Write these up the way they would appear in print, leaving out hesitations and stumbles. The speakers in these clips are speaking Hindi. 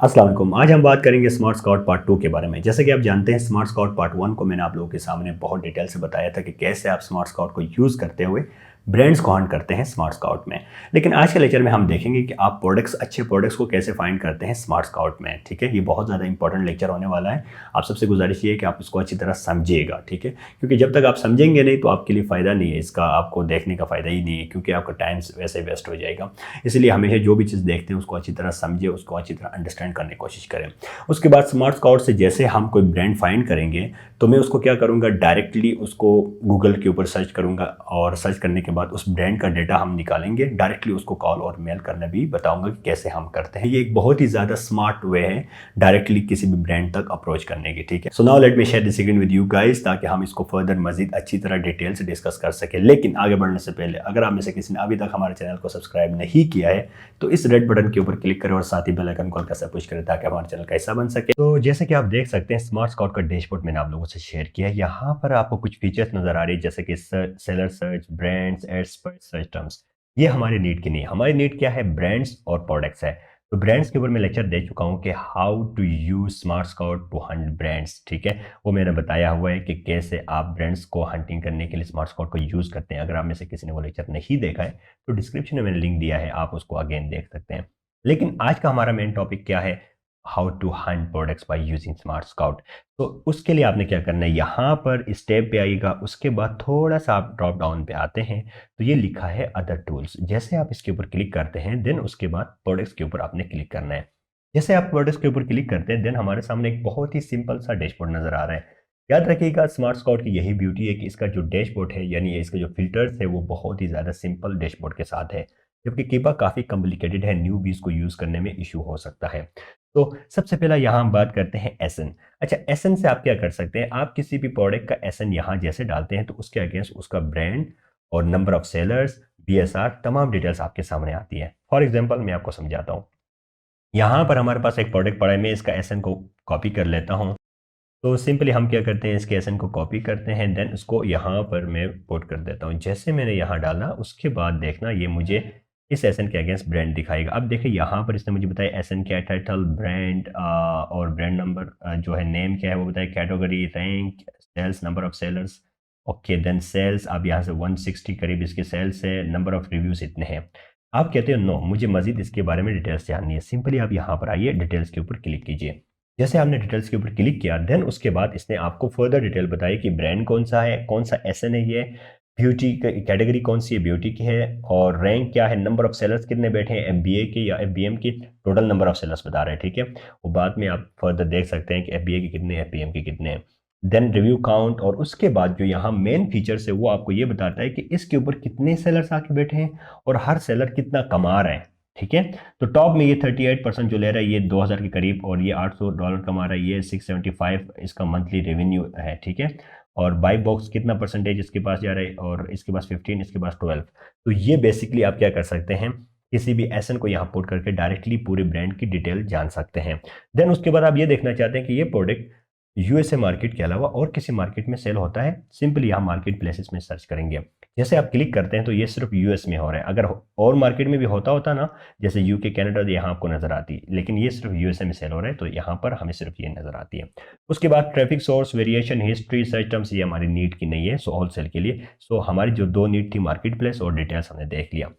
अस्सलाम वालेकुम। आज हम बात करेंगे स्मार्ट स्काउट पार्ट 2 के बारे में। जैसे कि आप जानते हैं स्मार्ट स्काउट पार्ट 1 को मैंने आप लोगों के सामने बहुत डिटेल से बताया था कि कैसे आप स्मार्ट स्काउट को यूज़ करते हुए ब्रांड्स को हंट करते हैं स्मार्ट स्काउट में। लेकिन आज के लेक्चर में हम देखेंगे कि आप अच्छे प्रोडक्ट्स को कैसे फाइंड करते हैं स्मार्ट स्काउट में। ठीक है, ये बहुत ज़्यादा इंपॉर्टेंट लेक्चर होने वाला है। आप सबसे गुजारिश ये है कि आप इसको अच्छी तरह समझिएगा। ठीक है, क्योंकि जब तक आप समझेंगे नहीं तो आपके लिए फ़ायदा नहीं है, इसका आपको देखने का फ़ायदा ही नहीं है, क्योंकि आपका टाइम वैसे वेस्ट हो जाएगा। इसलिए हमेशा जो भी चीज़ देखते हैं उसको अच्छी तरह समझिए, उसको अच्छी तरह अंडरस्टैंड करने की कोशिश करें। उसके बाद स्मार्ट स्काउट से जैसे हम कोई ब्रांड फाइंड करेंगे तो मैं उसको क्या करूँगा, डायरेक्टली उसको गूगल के ऊपर सर्च करूँगा और सर्च करने के बाद उस ब्रांड का डेटा हम निकालेंगे। डायरेक्टली उसको कॉल और मेल करना भी बताऊँगा कि कैसे हम करते हैं। ये एक बहुत ही ज़्यादा स्मार्ट वे है डायरेक्टली किसी भी ब्रांड तक अप्रोच करने की। ठीक है, so now let me share this again with you guys, ताकि हम इसको फर्दर मजीद अच्छी तरह डिटेल से डिस्कस कर सकें। लेकिन आगे बढ़ने से पहले अगर आप में से किसी ने अभी तक हमारे चैनल को सब्सक्राइब नहीं किया है तो इस रेड बटन के ऊपर क्लिक करें और साथ ही बेल आइकन कॉल का पुश करें ताकि हमारे चैनल का हिस्सा बन सके। तो जैसे कि आप देख सकते हैं स्मार्ट स्काउट का डैशबोर्ड मैंने आप लोगों से शेयर किया है। यहाँ पर आपको कुछ फीचर्स नजर आ रही है जैसे कि सेलर सर्च, ब्रांड्स, एड्स पर सर्च टर्म्स। ये हमारी नीड की नहीं है। हमारी नीड क्या है? ब्रांड्स और प्रोडक्ट्स है। तो ब्रांड्स के ऊपर मैं लेक्चर दे चुका हूँ कि how to use SmartScout to hunt brands. ठीक है, वो मैंने बताया हुआ है कि कैसे आप ब्रांड्स को हंटिंग करने के लिए स्मार्ट स्काउट को यूज करते हैं। अगर आप में से किसी ने वो लेक्चर नहीं देखा है तो डिस्क्रिप्शन में मैंने लिंक दिया है, आप उसको अगेन देख सकते हैं। लेकिन आज का हमारा मेन टॉपिक क्या है? How to hunt products by using SmartScout. तो उसके लिए आपने क्या करना है, यहाँ पर स्टेप पे आइएगा, उसके बाद थोड़ा सा आप ड्रॉप डाउन पे आते हैं तो ये लिखा है अदर टूल्स। जैसे आप इसके ऊपर क्लिक करते हैं देन उसके बाद प्रोडक्ट्स के ऊपर आपने क्लिक करना है। जैसे आप प्रोडक्ट्स के ऊपर क्लिक करते हैं देन हमारे सामने एक बहुत ही सिंपल सा डैशबोर्ड नजर आ रहा है। याद रखिएगा स्मार्ट स्काउट की यही ब्यूटी है कि इसका जो डैशबोर्ड है यानी इसका जो फिल्टर्स है वो बहुत ही ज़्यादा सिंपल डैशबोर्ड के साथ है, जबकि कीपा काफ़ी कॉम्प्लिकेटेड है, न्यूबीज को यूज़ करने में इशू हो सकता है। तो सबसे पहला यहाँ हम बात करते हैं एसएन। अच्छा, एसएन से आप क्या कर सकते हैं, आप किसी भी प्रोडक्ट का एसएन यहाँ जैसे डालते हैं तो उसके अगेंस्ट उसका ब्रांड और नंबर ऑफ सेलर्स, बीएसआर, तमाम डिटेल्स आपके सामने आती है। फॉर एग्जांपल मैं आपको समझाता हूँ। यहाँ पर हमारे पास एक प्रोडक्ट पड़ा है, मैं इसका एसएन को कॉपी कर लेता हूँ। तो सिंपली हम क्या करते हैं, इसके एसएन को कॉपी करते हैं देन उसको यहाँ पर मैं पुट कर देता हूँ। जैसे मैंने यहाँ डाला उसके बाद देखना ये मुझे इस एसएन के अगेंस्ट ब्रांड दिखाएगा। अब देखिए यहाँ पर इसने मुझे बताया एसएन क्या है, टाइटल, ब्रांड और ब्रांड नंबर जो है, नेम क्या है वो बताया, category, rank, sales, number of sellers. Okay, then sales, अब यहाँ से 160 करीब इसके सेल्स है, नंबर ऑफ रिव्यूज इतने हैं। आप कहते हो नो मुझे मजीद इसके बारे में डिटेल्स जाननी है, सिंपली आप यहाँ पर आइए, डिटेल्स के ऊपर क्लिक कीजिए। जैसे आपने डिटेल्स के ऊपर क्लिक किया देन उसके बाद इसने आपको फर्दर डिटेल बताई कि ब्रांड कौन सा है, कौन सा एसएन है, ये ब्यूटी कैटेगरी कौन सी है, ब्यूटी की है, और रैंक क्या है, नंबर ऑफ सेलर्स कितने बैठे हैं, एफबीए की या एफबीएम की, टोटल नंबर ऑफ सेलर्स बता रहे हैं। ठीक है, वो बाद में आप फर्दर देख सकते हैं कि एफबीए के कितने, एफबीएम के कितने हैं। देन रिव्यू काउंट, और उसके बाद जो यहाँ मेन फीचर्स है वो आपको ये बताता है कि इसके ऊपर कितने सेलर्स आके बैठे हैं और हर सेलर कितना कमा रहे हैं। ठीक है, तो टॉप में ये 38% जो ले रहा है ये 2000 के करीब, और ये $800 कमा रहा है, ये 675 इसका मंथली रेवेन्यू है। ठीक है, और बाई बॉक्स कितना परसेंटेज इसके पास जा रहा है, और इसके पास 15, इसके पास 12। तो ये बेसिकली आप क्या कर सकते हैं, किसी भी एसएन को यहाँ पुट करके डायरेक्टली पूरे ब्रांड की डिटेल जान सकते हैं। देन उसके बाद आप ये देखना चाहते हैं कि ये प्रोडक्ट यूएसए मार्केट के अलावा और किसी मार्केट में सेल होता है, सिंपली यहाँ मार्केट प्लेसेस में सर्च करेंगे। जैसे आप क्लिक करते हैं तो ये सिर्फ यूएस में हो रहा है, अगर और मार्केट में भी होता होता ना, जैसे यूके, कनाडा, तो यहाँ आपको नजर आती है, लेकिन ये सिर्फ यूएसए में सेल हो रहा है तो यहाँ पर हमें सिर्फ ये नजर आती है। उसके बाद traffic source, variation, history, search terms, ये हमारी नीड की नहीं है, सो होलसेल के लिए। सो हमारी जो दो नीड थी, मार्केट प्लेस और डिटेल्स, हमने देख लिया।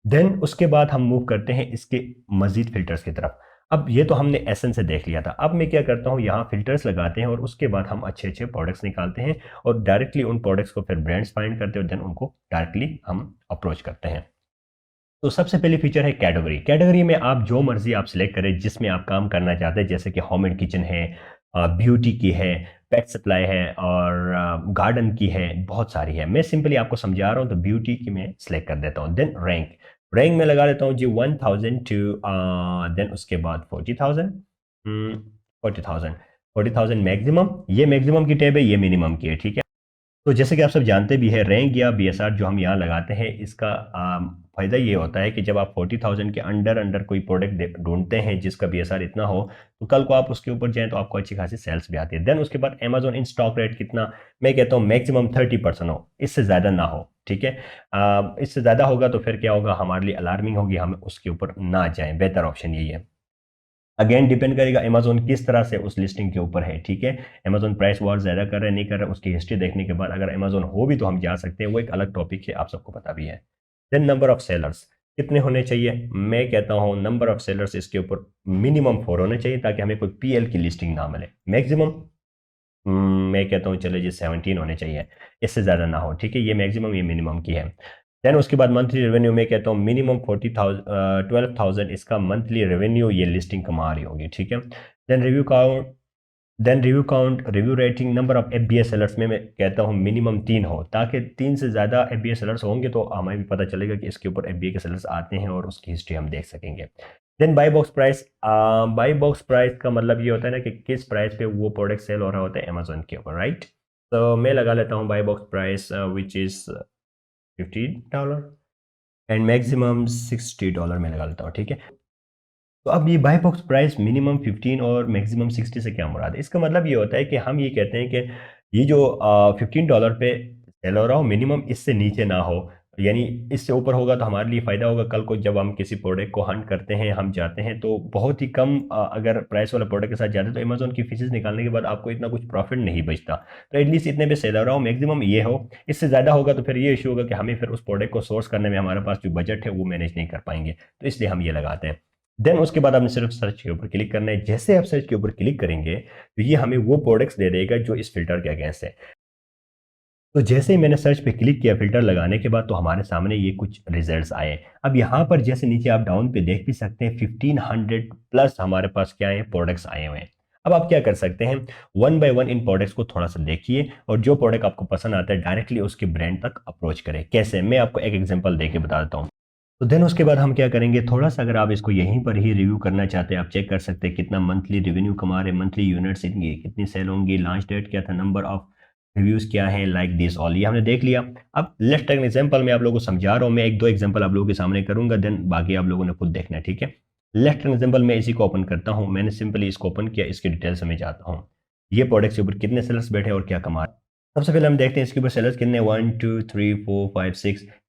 देन उसके बाद हम मूव करते हैं इसके मजीद फिल्टर्स की तरफ। अब ये तो हमने एसन से देख लिया था, अब मैं क्या करता हूँ, यहाँ फिल्टर्स लगाते हैं और उसके बाद हम अच्छे अच्छे प्रोडक्ट्स निकालते हैं और डायरेक्टली उन प्रोडक्ट्स को फिर ब्रांड्स फाइंड करते हैं और देन उनको डायरेक्टली हम अप्रोच करते हैं। तो सबसे पहली फीचर है कैटेगरी। कैटेगरी में आप जो मर्जी आप सिलेक्ट करें जिसमें आप काम करना चाहते हैं, जैसे कि होम एंड किचन है, ब्यूटी की है, पेट सप्लाई है, और गार्डन की है, बहुत सारी है। मैं सिंपली आपको समझा रहा हूँ तो ब्यूटी की मैं सिलेक्ट कर देता हूँ। देन रैंक, रैंक में लगा देता हूँ जी 1000 टू, देन उसके बाद 40,000, 40,000, 40,000 मैक्सिमम। ये मैक्सिमम की टैब है, ये मिनिमम की है। ठीक है, तो जैसे कि आप सब जानते भी हैं, रैंक या बीएसआर जो हम यहाँ लगाते हैं इसका फ़ायदा ये होता है कि जब आप 40,000 के अंडर अंडर कोई प्रोडक्ट ढूंढते हैं जिसका बीएसआर इतना हो, तो कल को आप उसके ऊपर जाएं तो आपको अच्छी खासी सेल्स भी आती है। देन उसके बाद अमेजोन इन स्टॉक रेट कितना, मैं कहता हूँ मैक्सिमम 30% हो, इससे ज़्यादा ना हो। ठीक है, इससे ज़्यादा होगा तो फिर क्या होगा, हमारे लिए अलार्मिंग होगी, हम उसके ऊपर ना जाएं, बेहतर ऑप्शन यही है। अगेन डिपेंड करेगा अमेजोन किस तरह से उस लिस्टिंग के ऊपर है, ठीक है। अमेजोन प्राइस वॉर ज़्यादा कर रहा है नहीं कर रहा है, उसकी हिस्ट्री देखने के बाद अगर अमेजोन हो भी तो हम जा सकते हैं, वो एक अलग टॉपिक है, आप सबको पता भी है। देन नंबर ऑफ सेलर्स कितने होने चाहिए, मैं कहता हूँ नंबर ऑफ सेलर्स इसके ऊपर मिनिमम 4 होने चाहिए ताकि हमें कोई पीएल की लिस्टिंग ना मिले। मैक्सिमम मैं कहता हूँ चले जी 17 होने चाहिए, इससे ज़्यादा ना हो, ठीक है। ये मैक्सिमम ये मिनिमम की है। देन उसके बाद मंथली रेवेन्यू में कहता हूँ मिनिमम 12,000 इसका मंथली रेवेन्यू ये लिस्टिंग कमा रही होगी, ठीक है। Then review count review rating number of FBA sellers में मैं कहता हूँ मिनिमम 3 हो, ताकि 3 से ज़्यादा FBA सेलर्स होंगे तो हमें भी पता चलेगा कि इसके ऊपर FBA के सेलर्स आते हैं और उसकी हिस्ट्री हम देख सकेंगे। देन बाई बॉक्स प्राइस का मतलब ये होता है ना कि किस प्राइस पे वो प्रोडक्ट सेल हो रहा होता है अमेजोन के ऊपर, राइट। तो मैं लगा लेता हूँ by box price which is $50 and maximum $60 में लगा लेता हूँ, ठीक है। तो अब ये बाई बॉक्स प्राइस मिनिमम 15 और मैक्सिमम 60 से क्या मुराद है, इसका मतलब ये होता है कि हम ये कहते हैं कि ये जो $15 पे सेल हो रहा हो मिनिमम इससे नीचे ना हो, यानी इससे ऊपर होगा तो हमारे लिए फ़ायदा होगा। कल को जब हम किसी प्रोडक्ट को हंट करते हैं, हम जाते हैं तो बहुत ही कम अगर प्राइस वाला प्रोडक्ट के साथ जाते हैं तो अमेजोन की फीसेस निकालने के बाद आपको इतना कुछ प्रॉफिट नहीं बचता। तो एटलीस्ट इतने पे सेल हो रहा हो, मैक्सिमम ये हो। इससे ज़्यादा होगा तो फिर ये इशू होगा कि हमें फिर उस प्रोडक्ट को सोर्स करने में हमारे पास जो बजट है वो मैनेज नहीं कर पाएंगे, तो इसलिए हम ये लगाते हैं। देन उसके बाद आपने सिर्फ सर्च के ऊपर क्लिक करना है। जैसे आप सर्च के ऊपर क्लिक करेंगे तो ये हमें वो प्रोडक्ट्स दे देगा जो इस फिल्टर के अगेंस्ट है। तो जैसे ही मैंने सर्च पे क्लिक किया फिल्टर लगाने के बाद तो हमारे सामने ये कुछ रिजल्ट्स आए। अब यहाँ पर जैसे नीचे आप डाउन पे देख भी सकते हैं 1500 प्लस हमारे पास क्या है प्रोडक्ट्स आए हुए हैं। अब आप क्या कर सकते हैं, one by one in products को थोड़ा सा देखिए और जो प्रोडक्ट आपको पसंद आता है डायरेक्टली उसके ब्रांड तक अप्रोच करें। कैसे, मैं आपको एक एग्जांपल देके बता देता हूँ। तो देन उसके बाद हम क्या करेंगे, थोड़ा सा अगर आप इसको यहीं पर ही रिव्यू करना चाहते हैं, आप चेक कर सकते हैं कितना मंथली रेवेन्यू कमा रहे, मंथली यूनिट्स इनकी कितनी सेल होंगी, लॉन्च डेट क्या था, नंबर ऑफ रिव्यूज़ क्या है, लाइक दिस ऑल, ये हमने देख लिया। अब लेट्स टेक एन एग्जांपल, मैं आप लोगों को समझा रहा हूँ, मैं एक दो एग्जांपल आप लोगों के सामने करूंगा, देन बाकी आप लोगों ने खुद देखना है, ठीक है। लेट्स टेक एन एग्जांपल, मैं इसी को ओपन करता हूँ, मैंने सिंपली इसको ओपन किया, इसके डिटेल्स में जाता हूँ। ये प्रोडक्ट्स के ऊपर कितने सेलर्स बैठे और क्या कमा रहे हैं। सबसे पहले हम देखते हैं इसके ऊपर सेलर्स कितने, 1 2 3 4 5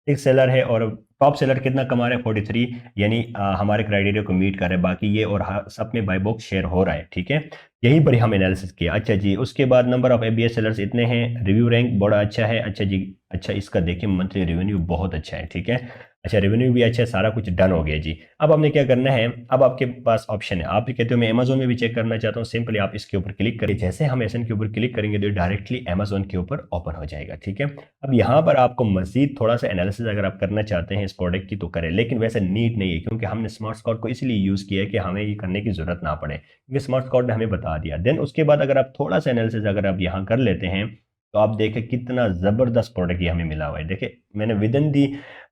6 सेलर है और टॉप सेलर कितना कमा रहे हैं 43, यानी हमारे क्राइटेरिया को मीट कर रहे हैं। बाकी ये और सब में बाय बॉक्स शेयर हो रहा है, ठीक है। यहीं पर ही हम एनालिसिस किया। अच्छा जी, उसके बाद नंबर ऑफ FBA सेलर्स इतने हैं, रिव्यू रैंक बड़ा अच्छा है। अच्छा जी, अच्छा इसका देखिए मंथली रेवेन्यू बहुत अच्छा है, ठीक है। अच्छा रेवेन्यू भी अच्छा है, सारा कुछ डन हो गया जी। अब आपने क्या करना है, अब आपके पास ऑप्शन है, आप भी कहते हो मैं अमेजोन में भी चेक करना चाहता हूँ, सिंपली आप इसके ऊपर क्लिक करिए। जैसे हम एसएन के ऊपर क्लिक करेंगे तो डायरेक्टली अमेजोन के ऊपर ओपन हो जाएगा, ठीक है। अब यहाँ पर आपको मजीद थोड़ा सा एनालिसिस अगर आप करना चाहते हैं इस प्रोडक्ट की तो करें, लेकिन वैसे नीड नहीं है क्योंकि हमने स्मार्ट स्कॉट को इसलिए यूज़ किया है कि हमें ये करने की जरूरत ना पड़े, क्योंकि स्मार्ट स्कॉट ने हमें बता दिया। देन उसके बाद अगर आप थोड़ा सा एनालिसिस अगर आप यहाँ कर लेते हैं तो आप देखें कितना ज़बरदस्त प्रोडक्ट ये हमें मिला हुआ है। देखिए मैंने विद इन दी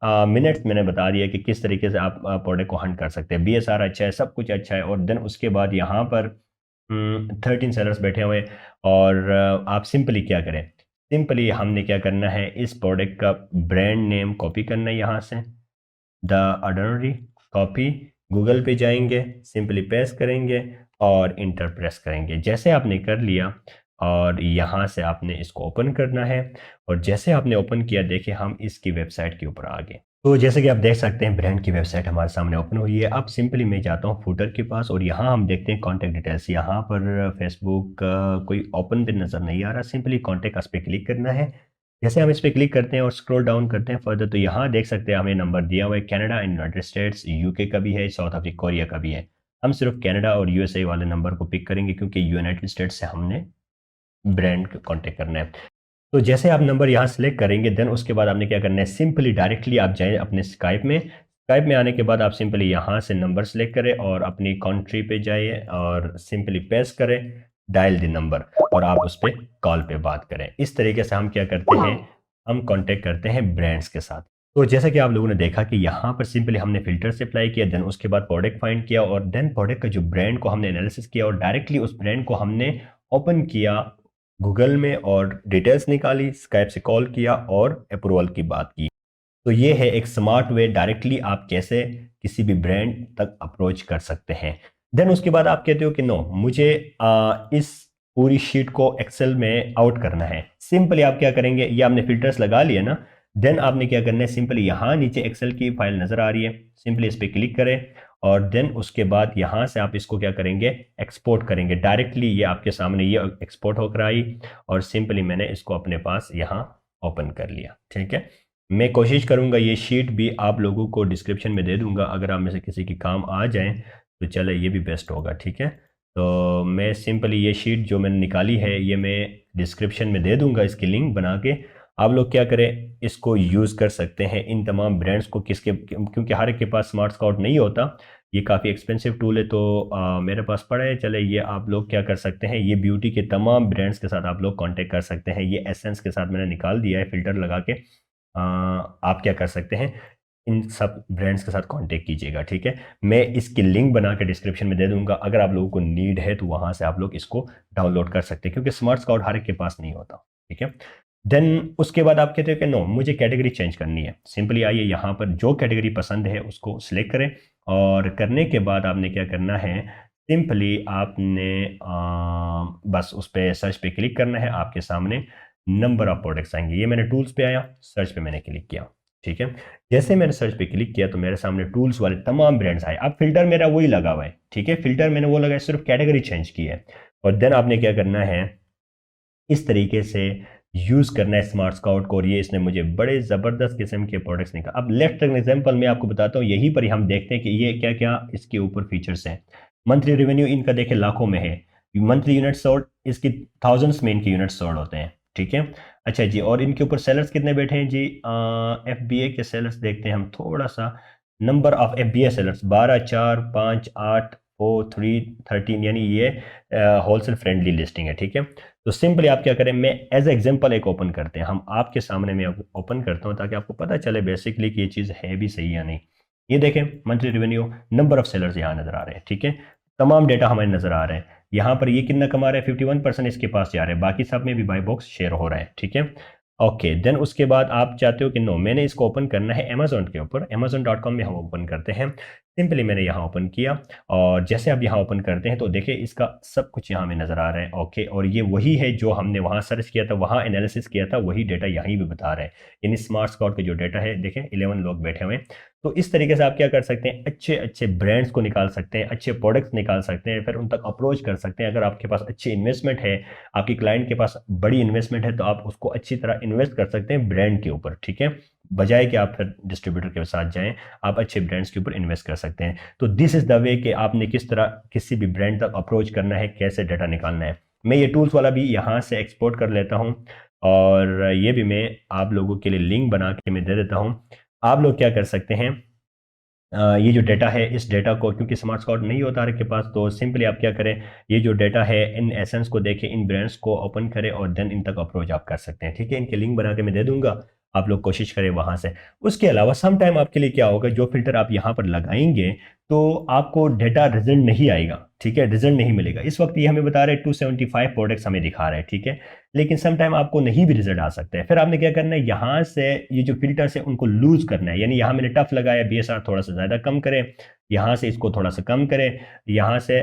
मिनट्स मैंने बता दिया कि किस तरीके से आप प्रोडक्ट को हंट कर सकते हैं। BSR अच्छा है, सब कुछ अच्छा है। और देन उसके बाद यहाँ पर 13 सेलर्स बैठे हुए हैं और आप सिंपली क्या करें, सिंपली हमने क्या करना है, इस प्रोडक्ट का ब्रांड नेम कॉपी करना है यहाँ से, द ऑर्डिनरी कॉपी, गूगल पे जाएंगे, सिंपली पेस्ट करेंगे और इंटर प्रेस करेंगे। जैसे आपने कर लिया और यहाँ से आपने इसको ओपन करना है और जैसे आपने ओपन किया देखिए हम इसकी वेबसाइट के ऊपर आ गए। तो जैसे कि आप देख सकते हैं ब्रांड की वेबसाइट हमारे सामने ओपन हुई है। अब सिंपली मैं जाता हूँ फूटर के पास और यहाँ हम देखते हैं कॉन्टैक्ट डिटेल्स। यहाँ पर फेसबुक कोई ओपन पे नज़र नहीं आ रहा, सिंपली कॉन्टैक्ट अस पे क्लिक करना है। जैसे हम इस पर क्लिक करते हैं और स्क्रॉल डाउन करते हैं फर्दर तो यहाँ देख सकते हैं हमें नंबर दिया हुआ है, कनाडा, यूनाइटेड स्टेट्स, UK का भी है, साउथ अफ्रीका, कोरिया का भी है। हम सिर्फ कनाडा और USA वाले नंबर को पिक करेंगे क्योंकि यूनाइटेड स्टेट्स से हमने ब्रांड को कॉन्टेक्ट करना है। तो जैसे आप नंबर यहाँ सेलेक्ट करेंगे देन उसके बाद आपने क्या करना है, सिंपली डायरेक्टली आप जाएं अपने स्काइप में आने के बाद आप सिंपली यहाँ से नंबर सेलेक्ट करें और अपनी कंट्री पे जाइए और सिंपली पेस्ट करें डायल द नंबर और आप उस पर कॉल पे बात करें। इस तरीके से हम क्या करते हैं, हम कांटेक्ट करते हैं ब्रांड्स के साथ। तो जैसा कि आप लोगों ने देखा कि यहाँ पर सिंपली हमने फिल्टर से अप्लाई किया, देन उसके बाद प्रोडक्ट फाइंड किया और देन प्रोडक्ट का जो ब्रांड को हमने एनालिसिस किया और डायरेक्टली उस ब्रांड को हमने ओपन किया गूगल में और डिटेल्स निकाली, स्काइप से कॉल किया और अप्रूवल की बात की। तो ये है एक स्मार्ट वे, डायरेक्टली आप कैसे किसी भी ब्रांड तक अप्रोच कर सकते हैं। देन उसके बाद आप कहते हो कि नो मुझे इस पूरी शीट को एक्सेल में आउट करना है। सिंपली आप क्या करेंगे, ये आपने फिल्टर्स लगा लिया ना, देन आपने क्या करना है, सिंपली यहाँ नीचे एक्सेल की फाइल नज़र आ रही है, सिंपली इस पर क्लिक करें और देन उसके बाद यहाँ से आप इसको क्या करेंगे, एक्सपोर्ट करेंगे डायरेक्टली। ये आपके सामने ये एक्सपोर्ट होकर आई और सिंपली मैंने इसको अपने पास यहाँ ओपन कर लिया। ठीक है, मैं कोशिश करूँगा ये शीट भी आप लोगों को डिस्क्रिप्शन में दे दूँगा, अगर आप में से किसी की काम आ जाए तो चले ये भी बेस्ट होगा। ठीक है, तो मैं सिंपली ये शीट जो मैंने निकाली है ये मैं डिस्क्रिप्शन में दे दूँगा, इसकी लिंक बना के आप लोग क्या करें, इसको यूज़ कर सकते हैं इन तमाम ब्रांड्स को। किसके, क्योंकि हर एक के पास स्मार्ट स्काउट नहीं होता, ये काफ़ी एक्सपेंसिव टूल है, तो मेरे पास पड़ा है। चले ये आप लोग क्या कर सकते हैं, ये ब्यूटी के तमाम ब्रांड्स के साथ आप लोग कांटेक्ट कर सकते हैं। ये एसेंस के साथ मैंने निकाल दिया है फ़िल्टर लगा के। आप क्या कर सकते हैं, इन सब ब्रांड्स के साथ कांटेक्ट कीजिएगा। ठीक है, मैं इसकी लिंक बना के डिस्क्रिप्शन में दे दूंगा, अगर आप लोगों को नीड है तो वहाँ से आप लोग इसको डाउनलोड कर सकते हैं, क्योंकि स्मार्ट स्काउट हर एक के पास नहीं होता। ठीक है, देन उसके बाद आप कहते हो कि नो मुझे कैटेगरी चेंज करनी है। सिंपली आइए यहाँ पर जो कैटेगरी पसंद है उसको सिलेक्ट करें, और करने के बाद आपने क्या करना है, सिंपली आपने बस उस पर सर्च पे क्लिक करना है। आपके सामने नंबर ऑफ प्रोडक्ट्स आएंगे। ये मैंने टूल्स पे आया, सर्च पे मैंने क्लिक किया। ठीक है, जैसे मैंने सर्च पे क्लिक किया तो मेरे सामने टूल्स वाले तमाम ब्रांड्स आए। अब फिल्टर मेरा वही लगा हुआ है। ठीक है, फिल्टर मैंने वो लगाया, सिर्फ कैटेगरी चेंज की है। और देन आपने क्या करना है, इस तरीके से यूज़ करना है स्मार्ट स्काउट को। और ये इसने मुझे बड़े ज़बरदस्त किस्म के प्रोडक्ट्स निकाल। अब लेट्स टेक एग्जांपल मैं आपको बताता हूँ, यहीं पर हम देखते हैं कि ये क्या क्या इसके ऊपर फीचर्स हैं। मंथली रेवेन्यू इनका देखें लाखों में है। मंथली यूनिट सोल्ड इसकी थाउजेंड्स में इनके यूनिट सोल्ड होते हैं। ठीक है, अच्छा जी, और इनके ऊपर सेलर्स कितने बैठे हैं जी, FBA के सेलर्स देखते हैं हम थोड़ा सा। नंबर ऑफ FBA सेलर्स 12, 4, 5, 8, 4, 3, 13, यानी ये होलसेल फ्रेंडली लिस्टिंग है। ठीक है, तो सिंपली आप क्या करें, मैं एज एग्जांपल एक ओपन करते हैं, हम आपके सामने मैं ओपन करता हूं ताकि आपको पता चले बेसिकली कि ये चीज़ है भी सही या नहीं। ये देखें, monthly revenue, number of sellers यहाँ नजर आ रहे हैं। ठीक है, तमाम डेटा हमें नजर आ रहे हैं। यहाँ पर ये कितना कमा रहा है, 51% इसके पास जा रहे हैं, बाकी सब में भी बाई बॉक्स शेयर हो रहा है। ठीक है, ओके, देन उसके बाद आप चाहते हो कि नो मैंने इसको ओपन करना है अमेजोन के ऊपर, amazon.com में हम ओपन करते हैं। सिंपली मैंने यहाँ ओपन किया, और जैसे आप यहाँ ओपन करते हैं तो देखिए इसका सब कुछ यहाँ में नज़र आ रहा है। ओके, और ये वही है जो हमने वहाँ सर्च किया था, वहाँ एनालिसिस किया था, वही डेटा यहीं भी बता रहा है। यानी स्मार्ट स्काउट का जो डेटा है, देखें 11 लोग बैठे हुए हैं। तो इस तरीके से आप क्या कर सकते हैं, अच्छे अच्छे ब्रांड्स को निकाल सकते हैं, अच्छे प्रोडक्ट्स निकाल सकते हैं, फिर उन तक अप्रोच कर सकते हैं। अगर आपके पास अच्छी इन्वेस्टमेंट है, आपकी क्लाइंट के पास बड़ी इन्वेस्टमेंट है, तो आप उसको अच्छी तरह इन्वेस्ट कर सकते हैं ब्रांड के ऊपर। ठीक है, बजाय कि आप फिर डिस्ट्रीब्यूटर के साथ जाएं, आप अच्छे ब्रांड्स के ऊपर इन्वेस्ट कर सकते हैं। तो दिस इज़ द वे कि आपने किस तरह किसी भी ब्रांड तक अप्रोच करना है, कैसे डाटा निकालना है। मैं ये टूल्स वाला भी यहाँ से एक्सपोर्ट कर लेता हूँ, और ये भी मैं आप लोगों के लिए लिंक बना के मैं दे देता हूँ। आप लोग क्या कर सकते हैं, ये जो डेटा है, इस डेटा को, क्योंकि स्मार्ट स्काउट नहीं होता हर के पास, तो सिंपली आप क्या करें, ये जो डेटा है इन एसेंस को देखें, इन ब्रांड्स को ओपन करें, और देन इन तक अप्रोच आप कर सकते हैं। ठीक है, इनके लिंक बना के मैं दे दूंगा, आप लोग कोशिश करें वहाँ से। उसके अलावा सम टाइम आपके लिए क्या होगा, जो फिल्टर आप यहाँ पर लगाएंगे तो आपको डेटा रिजल्ट नहीं आएगा। ठीक है, रिजल्ट नहीं मिलेगा। इस वक्त ये हमें बता रहे हैं 275 प्रोडक्ट्स हमें दिखा रहे हैं। ठीक है, लेकिन सम टाइम आपको नहीं भी रिजल्ट आ सकता है। फिर आपने क्या करना है, यहाँ से ये जो फिल्टर्स है उनको लूज करना है। यानी यहाँ मैंने टफ लगाया, BSR थोड़ा सा ज़्यादा कम करें, यहाँ से इसको थोड़ा सा कम करें, यहाँ से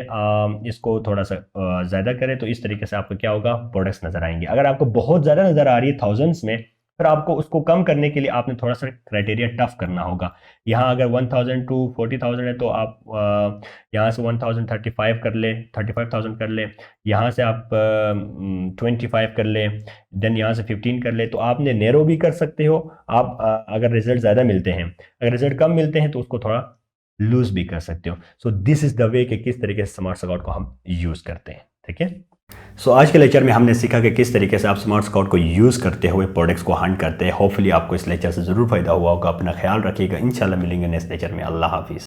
इसको थोड़ा सा ज़्यादा करें। तो इस तरीके से आपको क्या होगा, प्रोडक्ट्स नज़र आएंगे। अगर आपको बहुत ज़्यादा नज़र आ रही है थाउजेंड्स में, फिर आपको उसको कम करने के लिए आपने थोड़ा सा क्राइटेरिया टफ करना होगा। यहाँ अगर 1000 टू 40,000 है तो आप यहाँ से 1035 कर ले, 35,000 कर ले, यहाँ से आप 25 कर ले, देन यहाँ से 15 कर ले। तो आपने नैरो भी कर सकते हो आप, अगर रिजल्ट ज़्यादा मिलते हैं। अगर रिजल्ट कम मिलते हैं तो उसको थोड़ा लूज भी कर सकते हो। So this is the way कि किस तरीके से स्मार्ट स्काउट को हम यूज़ करते हैं। ठीक है, सो आज के लेक्चर में हमने सीखा कि किस तरीके से आप स्मार्ट स्काउट को यूज़ करते हुए प्रोडक्ट्स को हंट करते हैं। होपफुली आपको इस लेक्चर से ज़रूर फायदा हुआ होगा। अपना ख्याल रखिएगा, इंशाल्लाह मिलेंगे नेक्स्ट लेक्चर में। अल्लाह हाफिज़।